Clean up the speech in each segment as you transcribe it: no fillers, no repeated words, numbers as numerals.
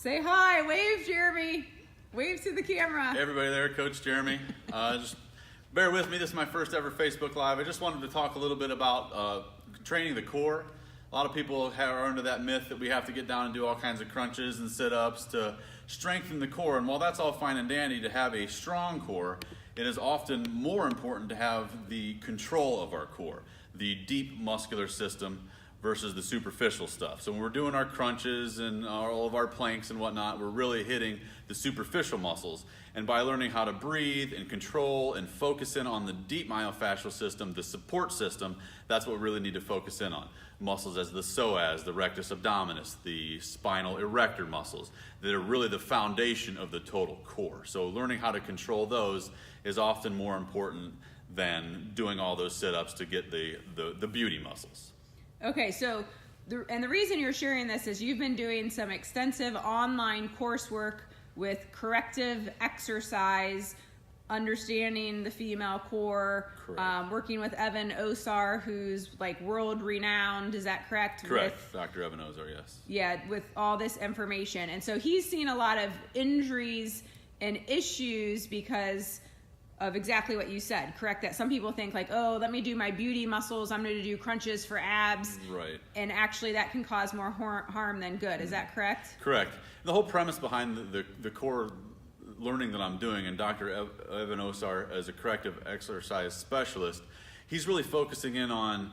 Say hi, wave, Jeremy. Wave to the camera. Hey everybody there, Coach Jeremie. Just bear with me, this is my first ever Facebook Live. I just wanted to talk a little bit about training the core. A lot of people are under that myth that we have to get down and do all kinds of crunches and sit-ups to strengthen the core. And while that's all fine and dandy to have a strong core, it is often more important to have the control of our core, the deep muscular system versus the superficial stuff. So when we're doing our crunches and all of our planks and whatnot, we're really hitting the superficial muscles. And by learning how to breathe and control and focus in on the deep myofascial system, the support system, that's what we really need to focus in on. Muscles as the psoas, the rectus abdominis, the spinal erector muscles that are really the foundation of the total core. So learning how to control those is often more important than doing all those sit-ups to get the beauty muscles. Okay, so the reason you're sharing this is you've been doing some extensive online coursework with corrective exercise, understanding the female core, working with Evan Osar, who's like world renowned. Is that correct? Correct, Dr. Evan Osar, yes. Yeah, with all this information. And so he's seen a lot of injuries and issues because of exactly what you said, correct? That some people think like, oh, let me do my beauty muscles, I'm going to do crunches for abs. Right. And actually that can cause more harm than good. Is that correct? Correct. The whole premise behind the core learning that I'm doing, and Dr. Evan Osar as a corrective exercise specialist, he's really focusing in on,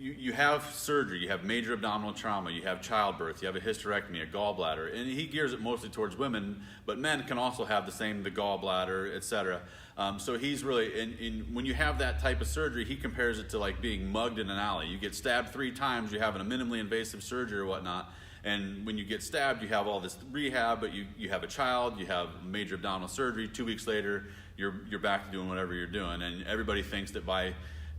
you have surgery, you have major abdominal trauma, you have childbirth, you have a hysterectomy, a gallbladder, and he gears it mostly towards women, but men can also have the same, the gallbladder, etc. So he's really, when you have that type of surgery, he compares it to like being mugged in an alley. You get stabbed 3 times, you're having a minimally invasive surgery or whatnot, and when you get stabbed, you have all this rehab, but you have a child, you have major abdominal surgery, 2 weeks later, you're back to doing whatever you're doing, and everybody thinks that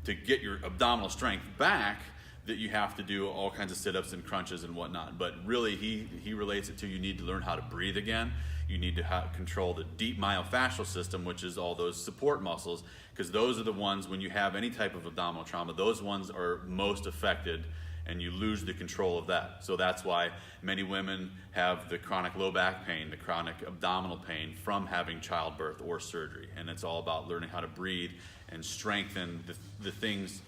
to get your abdominal strength back, that you have to do all kinds of sit-ups and crunches and whatnot. But really, he relates it to you need to learn how to breathe again. You need to control the deep myofascial system, which is all those support muscles, because those are the ones, when you have any type of abdominal trauma, those ones are most affected, and you lose the control of that. So that's why many women have the chronic low back pain, the chronic abdominal pain from having childbirth or surgery. And it's all about learning how to breathe and strengthen the things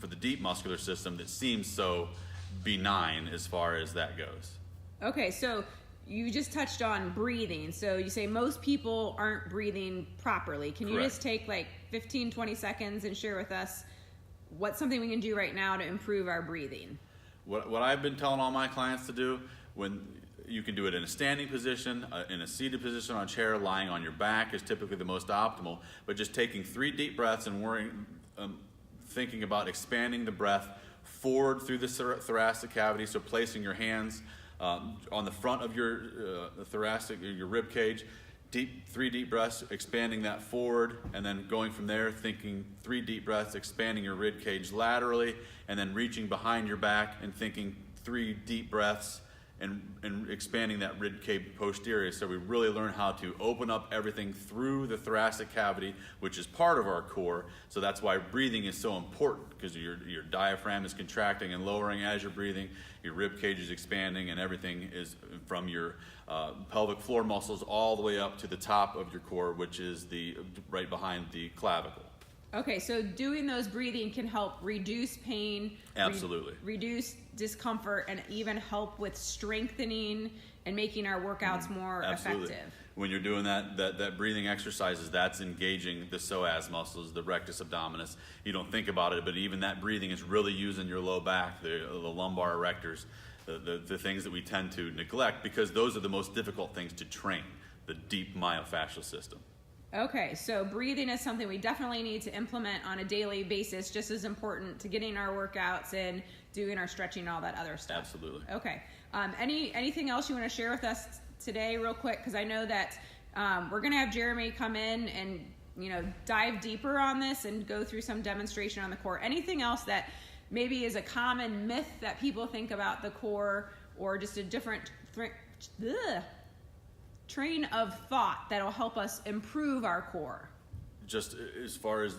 for the deep muscular system that seems so benign as far as that goes. Okay, so you just touched on breathing. So you say most people aren't breathing properly. Can you Correct. just take like 15, 20 seconds and share with us what's something we can do right now to improve our breathing? What I've been telling all my clients to do, when you can do it in a standing position, in a seated position on a chair, lying on your back is typically the most optimal, but just taking 3 deep breaths and thinking about expanding the breath forward through the thoracic cavity, so placing your hands on the front of your your rib cage, 3 deep breaths, expanding that forward, and then going from there, thinking 3 deep breaths, expanding your rib cage laterally, and then reaching behind your back and thinking 3 deep breaths and expanding that rib cage posterior. So we really learn how to open up everything through the thoracic cavity, which is part of our core. So that's why breathing is so important, because your diaphragm is contracting and lowering as you're breathing, your rib cage is expanding, and everything is from your pelvic floor muscles all the way up to the top of your core, which is right behind the clavicle. Okay, so doing those breathing can help reduce pain, Absolutely. Reduce discomfort, and even help with strengthening and making our workouts more Absolutely. effective. When you're doing that breathing exercises, that's engaging the psoas muscles, the rectus abdominis. You don't think about it, but even that breathing is really using your low back, the lumbar erectors, the things that we tend to neglect, because those are the most difficult things to train, the deep myofascial system. Okay, so breathing is something we definitely need to implement on a daily basis, just as important to getting our workouts in, doing our stretching, all that other stuff. Absolutely. Okay. Anything else you want to share with us today real quick? Because I know that we're going to have Jeremie come in and dive deeper on this and go through some demonstration on the core. Anything else that maybe is a common myth that people think about the core, or just a different train of thought that'll help us improve our core? Just as far as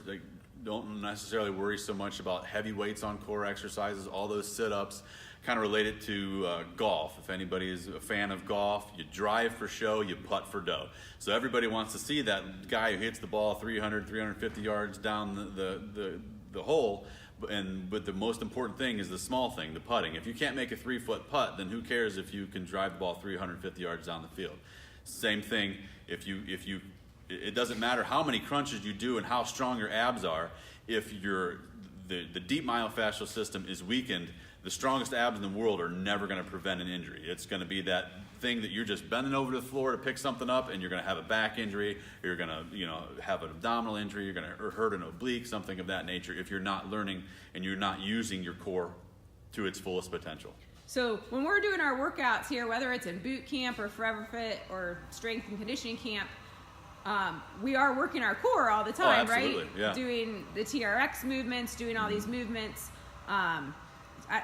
don't necessarily worry so much about heavy weights on core exercises. All those sit-ups kind of related to golf. If anybody is a fan of golf, you drive for show, you putt for dough. So everybody wants to see that guy who hits the ball 300, 350 yards down the hole. But the most important thing is the small thing, the putting. If you can't make a 3-foot putt, then who cares if you can drive the ball 350 yards down the field? Same thing, it doesn't matter how many crunches you do and how strong your abs are. If the deep myofascial system is weakened, the strongest abs in the world are never going to prevent an injury. It's going to be that thing that you're just bending over to the floor to pick something up, and you're going to have a back injury, or you're going to have an abdominal injury, you're going to hurt an oblique, something of that nature, if you're not learning and you're not using your core to its fullest potential. So when we're doing our workouts here, whether it's in boot camp or Forever Fit or strength and conditioning camp, we are working our core all the time, right? Yeah. Doing the TRX movements, doing all these movements.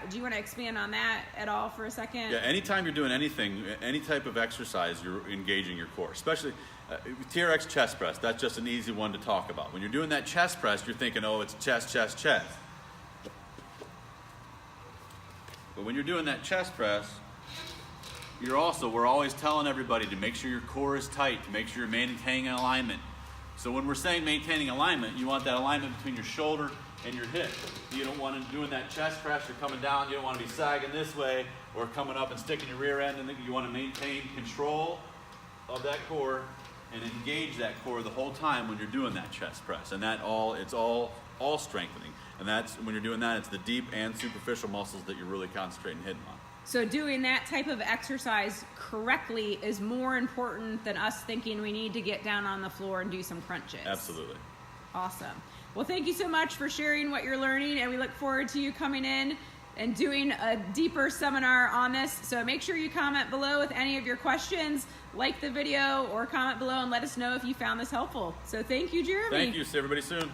Do you want to expand on that at all for a second? Yeah, anytime you're doing anything, any type of exercise, you're engaging your core, especially TRX chest press. That's just an easy one to talk about. When you're doing that chest press, you're thinking, oh, it's chest, chest, chest. But when you're doing that chest press, we're always telling everybody to make sure your core is tight, to make sure you're maintaining alignment. So when we're saying maintaining alignment, you want that alignment between your shoulder and your hip. You don't want to doing that chest press, you're coming down, you don't want to be sagging this way or coming up and sticking your rear end, and you want to maintain control of that core and engage that core the whole time when you're doing that chest press. And it's all strengthening. And that's when you're doing that, it's the deep and superficial muscles that you're really concentrating hitting on. So doing that type of exercise correctly is more important than us thinking we need to get down on the floor and do some crunches. Absolutely. Awesome. Well, thank you so much for sharing what you're learning, and we look forward to you coming in and doing a deeper seminar on this. So make sure you comment below with any of your questions, like the video, or comment below and let us know if you found this helpful. So thank you, Jeremie. Thank you. See everybody soon.